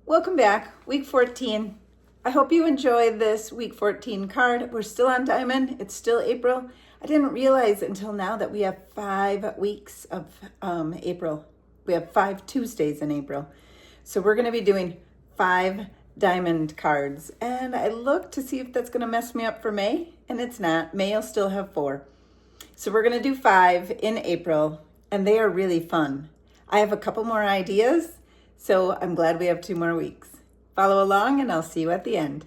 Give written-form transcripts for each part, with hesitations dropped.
Welcome back, week 14. I hope you enjoyed this week 14 card. We're still on diamond. It's still April. I didn't realize until now that we have 5 weeks of April. We have 5 Tuesdays in April. So we're going to be doing 5 diamond cards. And I looked to see if that's going to mess me up for May, and it's not. May will still have 4. So we're going to do 5 in April, and they are really fun. I have a couple more ideas, so I'm glad we have 2 more weeks. Follow along, and I'll see you at the end.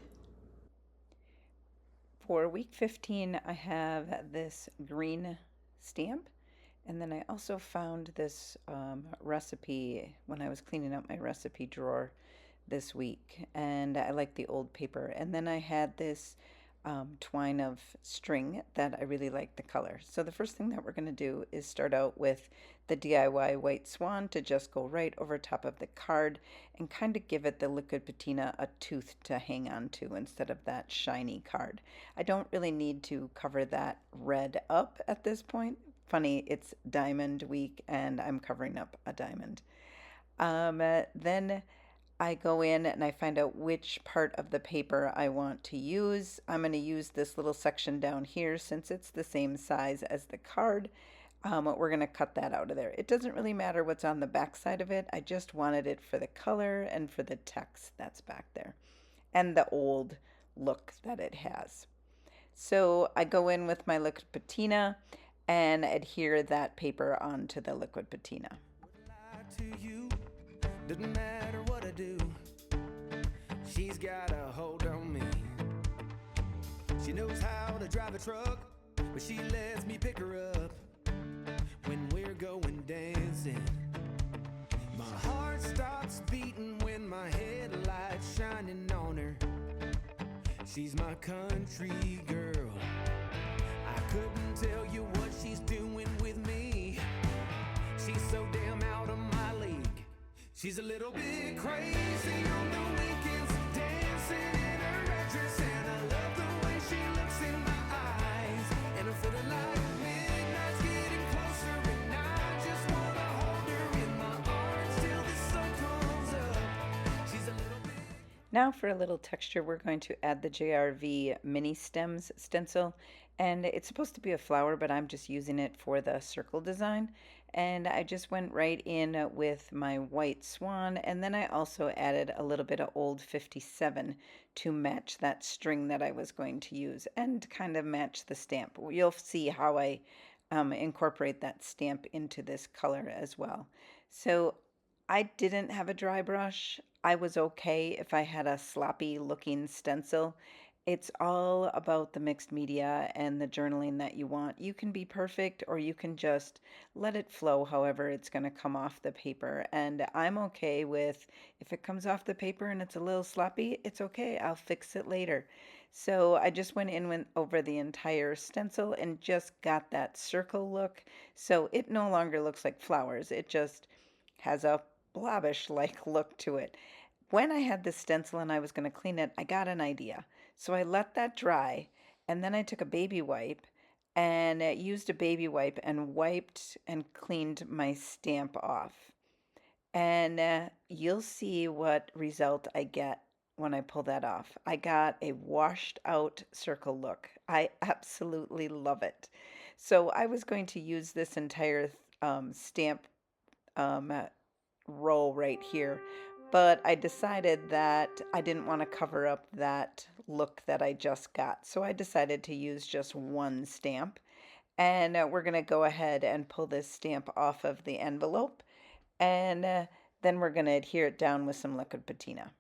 For week 15, I have this green stamp, and then I also found this recipe when I was cleaning up my recipe drawer this week, and I like the old paper. And then I had this twine of string that I really like the color. So the first thing that we're going to do is start out with the DIY white swan to just go right over top of the card and kind of give it the liquid patina a tooth to hang on to instead of that shiny card. I don't really need to cover that red up at this point. Funny, it's diamond week and I'm covering up a diamond. Then I go in and I find out which part of the paper I want to use. I'm going to use this little section down here since it's the same size as the card. We're going to cut that out of there. It doesn't really matter what's on the back side of it. I just wanted it for the color and for the text that's back there and the old look that it has. So I go in with my liquid patina and adhere that paper onto the liquid patina. Doesn't matter what I do, she's got a hold on me. She knows how to drive a truck, but she lets me pick her up when we're going dancing. My heart stops beating when my headlights shining on her. She's my country girl. I couldn't tell you what she's doing with me. She's so damn out of my league. She's a little bit crazy on the weekends, dancing in her red dress, and I love the way she looks in my eyes. And I'm feeling like midnight's getting closer, and I just wanna hold her in my arms till the sun comes up. She's a little bit. Now for a little texture, we're going to add the JRV mini stems stencil, and it's supposed to be a flower, but I'm just using it for the circle design. And I just went right in with my white swan, and then I also added a little bit of old 57 to match that string that I was going to use and kind of match the stamp. You'll see how I incorporate that stamp into this color as well. So I didn't have a dry brush. I was okay if I had a sloppy looking stencil. It's all about the mixed media and the journaling that you want. You can be perfect or you can just let it flow however it's going to come off the paper. And I'm okay with if it comes off the paper and it's a little sloppy, it's okay. I'll fix it later. So I just went over the entire stencil and just got that circle look. So it no longer looks like flowers. It just has a blobbish-like look to it. When I had this stencil and I was going to clean it, I got an idea. So I let that dry, and then I took a baby wipe and used a baby wipe and wiped and cleaned my stamp off. And you'll see what result I get when I pull that off. I got a washed out circle look. I absolutely love it. So I was going to use this entire stamp roll right here, but I decided that I didn't want to cover up that look that I just got. So I decided to use just one stamp. And we're going to go ahead and pull this stamp off of the envelope. And then we're going to adhere it down with some liquid patina.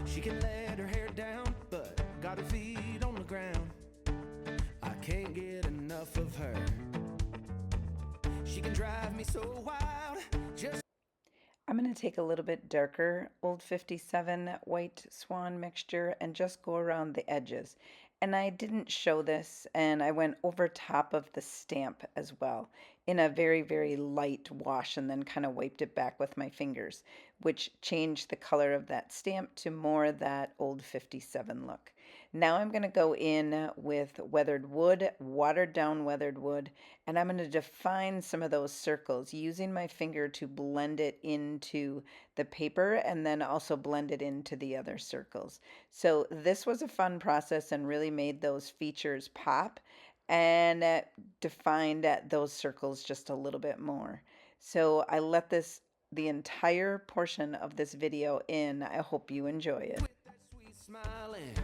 She can let her hair down, but got her feet on the ground. I can't get enough of her. She can drive me so wild. I'm going to take a little bit darker Old 57 white swan mixture and just go around the edges. And I didn't show this, and I went over top of the stamp as well. in a very, very light wash and then kind of wiped it back with my fingers, which changed the color of that stamp to more that old 57 look. Now I'm going to go in with weathered wood, watered down weathered wood, and I'm going to define some of those circles using my finger to blend it into the paper and then also blend it into the other circles. So this was a fun process and really made those features pop and defined those circles just a little bit more. So I let the entire portion of this video in. I hope you enjoy it. With that sweet smiling,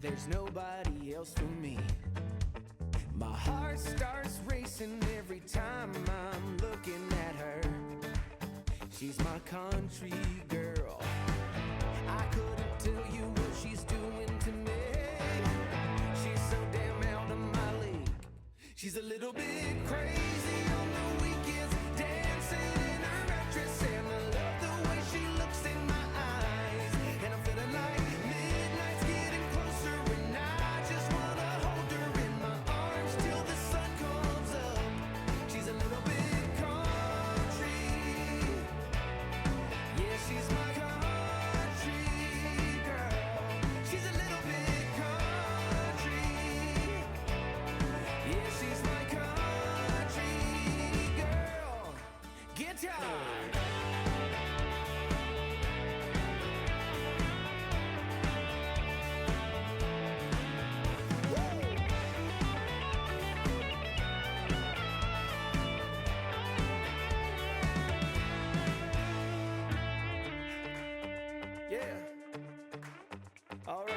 there's nobody else for me. My heart starts racing every time I'm looking at her. She's my country girl. I couldn't tell you what she's doing to me. She's so damn out of my league. She's a little bit crazy on the weekends, dancing in her actress, and I love the way she looks in my eyes. And I'm feeling like midnight's getting closer, and I just wanna hold her in my arms till the sun comes up. She's a little bit country. Yeah, she's my country girl. She's a little bit country. Yeah, she's my country girl. Guitar. Yeah. All right.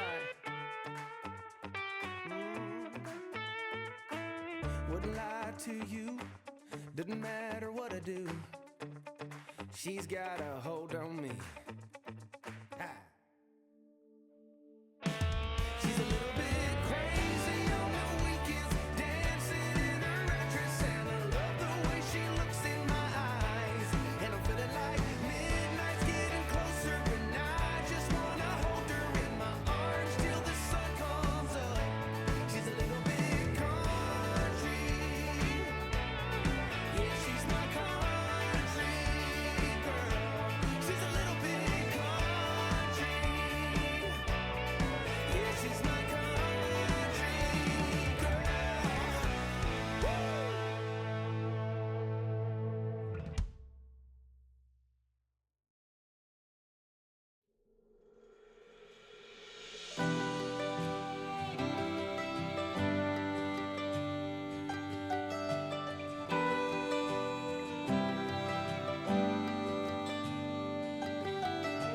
Wouldn't lie to you. Doesn't matter what I do. She's got a hold on me. Ha. She's a little bit crazy on the weekends, dancing in her actress, and I love the way she looks in my eyes. And I'm feeling like midnight's getting closer, and I just wanna hold her in my arms till the sun comes up. She's a little bit country. Yeah, she's my country girl. She's a little bit country. Yeah, she's my country girl.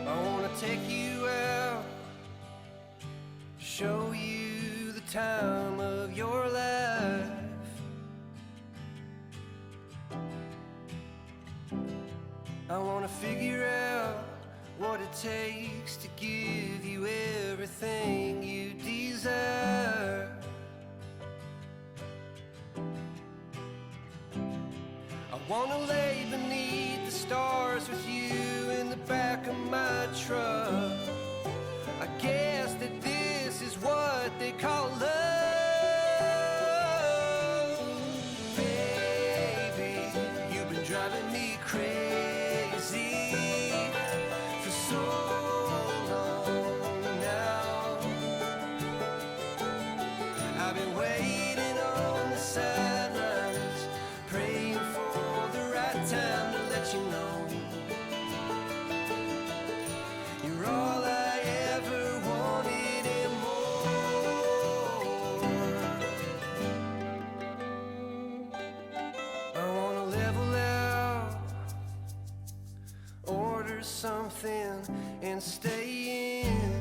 I wanna take you out, show you the time of your life. I wanna figure out what it takes to give you everything you desire. I wanna lay beneath the stars with you in the back of my truck. I guess that this is what they call love. Baby, you've been driving me crazy for so long now. I've been waiting on the sidelines, praying for the right time to let you know you're all I ever wanted and more. I wanna level out, order something and stay in.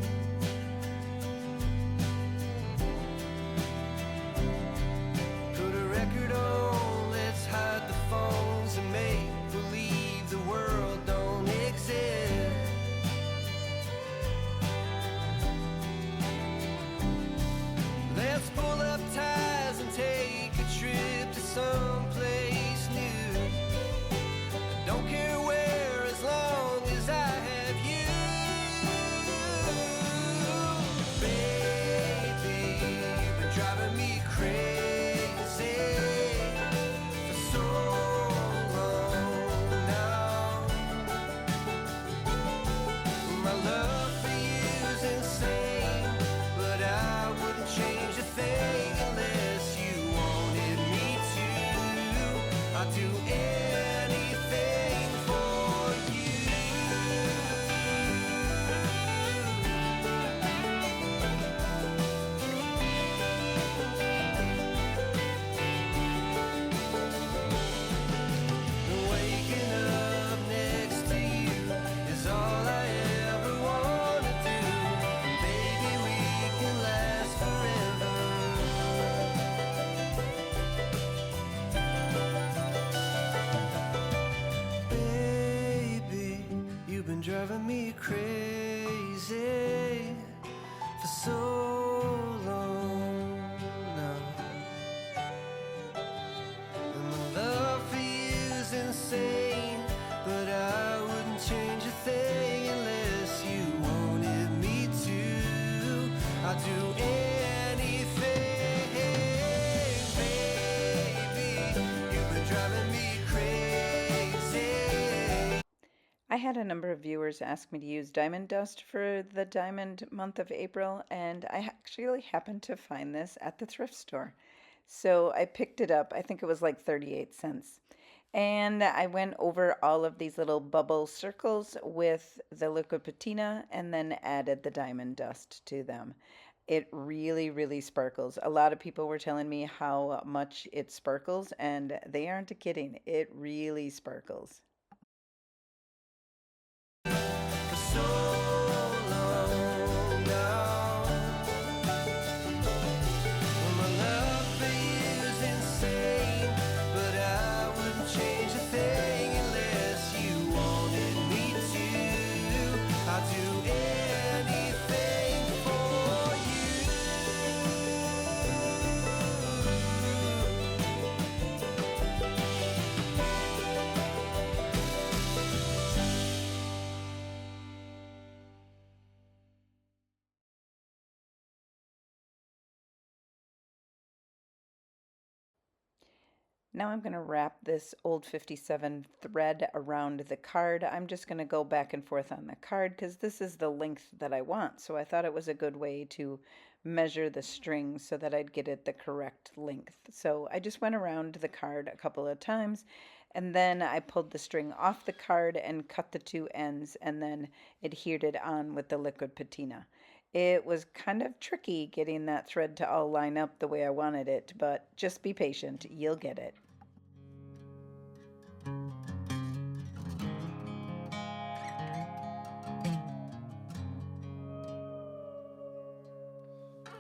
Put a record on, let's hide the phones and make believe the world don't exist. Let's pull up ties and take a trip to someplace new. I don't care where, as long as I have you. love for you's insane, but I wouldn't change a thing unless you wanted me to. I'd do anything for you. Waking up next to you is all I ever want to do. Baby, we can last forever. Baby, you've been driving me crazy for so long now. And my love for you's insane, but I wouldn't change a thing unless you wanted me to. I'd do anything, baby. You've been driving me crazy. I had a number of viewers ask me to use diamond dust for the diamond month of April, and I actually happened to find this at the thrift store. So I picked it up. I think it was like 38 cents. And I went over all of these little bubble circles with the liquid patina and then added the diamond dust to them. It really, really sparkles. A lot of people were telling me how much it sparkles, and they aren't kidding. It really sparkles. For so long now. Well, my love for you's insane, but I wouldn't change a thing unless you wanted me to. I'd do anything for you. Now I'm going to wrap this old 57 thread around the card. I'm just going to go back and forth on the card because this is the length that I want. So I thought it was a good way to measure the string so that I'd get it the correct length. So I just went around the card a couple of times, and then I pulled the string off the card and cut the two ends and then adhered it on with the liquid patina. It was kind of tricky getting that thread to all line up the way I wanted it, but just be patient, you'll get it.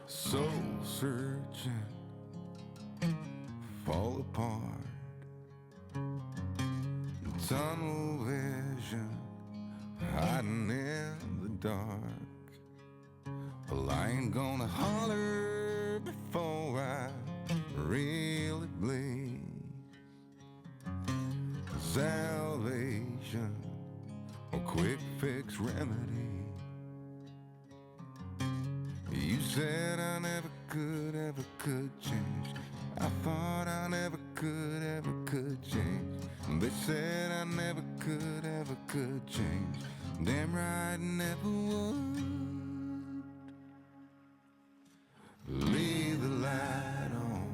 Soul searching, fall apart, tunnel vision, hiding in the dark. Well, I ain't gonna holler before I really bleed. Salvation, a quick fix remedy. You said I never could change. I thought I never could change. They said I never could change. Damn right, never would. Leave the light on.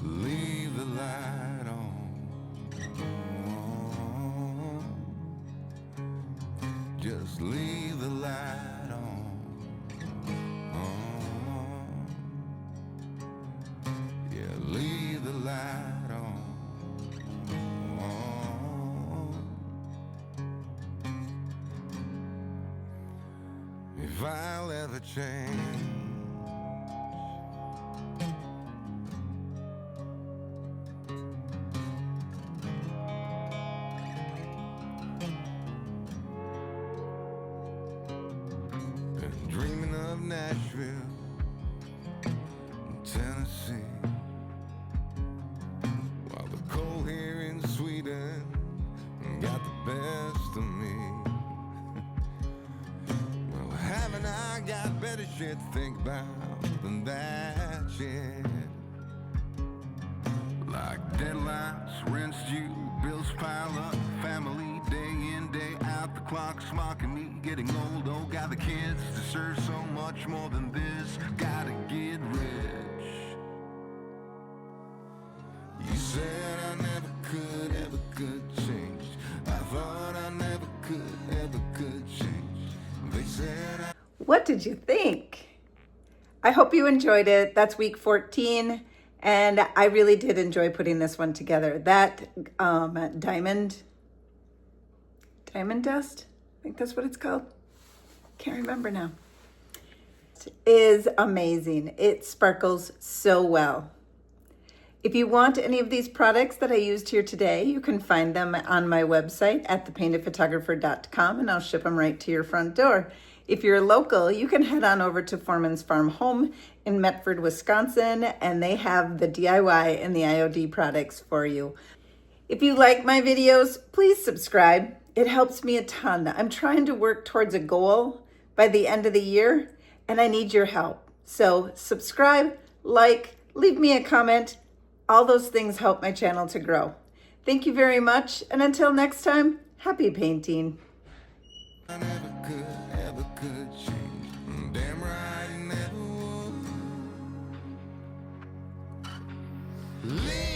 Leave the light on. Just leave the light on. Yeah, leave the light on. If I'll ever change, been dreaming of Nashville, Tennessee, while the cold here in Sweden got the best of me. Well, haven't I got better shit to think about than that shit? Like deadlights, rinsed you bills pile up, family day in, day out, the clock's mocking me, getting old, oh, got the kids, deserve so much more than this, gotta get rich. You said I never could change. I thought I never could change. They said I... What did you think? I hope you enjoyed it. That's week 14, and I really did enjoy putting this one together. That diamond dust, I think that's what it's called. Can't remember now. It is amazing. It sparkles so well. If you want any of these products that I used here today, you can find them on my website at thepaintedphotographer.com, and I'll ship them right to your front door. If you're local, you can head on over to Foreman's Farm Home in Medford, Wisconsin, and they have the DIY and the IOD products for you. If you like my videos, please subscribe. It helps me a ton. I'm trying to work towards a goal by the end of the year, and I need your help. So subscribe, like, leave me a comment. All those things help my channel to grow. Thank you very much, and until next time, happy painting. I never could change. Damn right, I never would.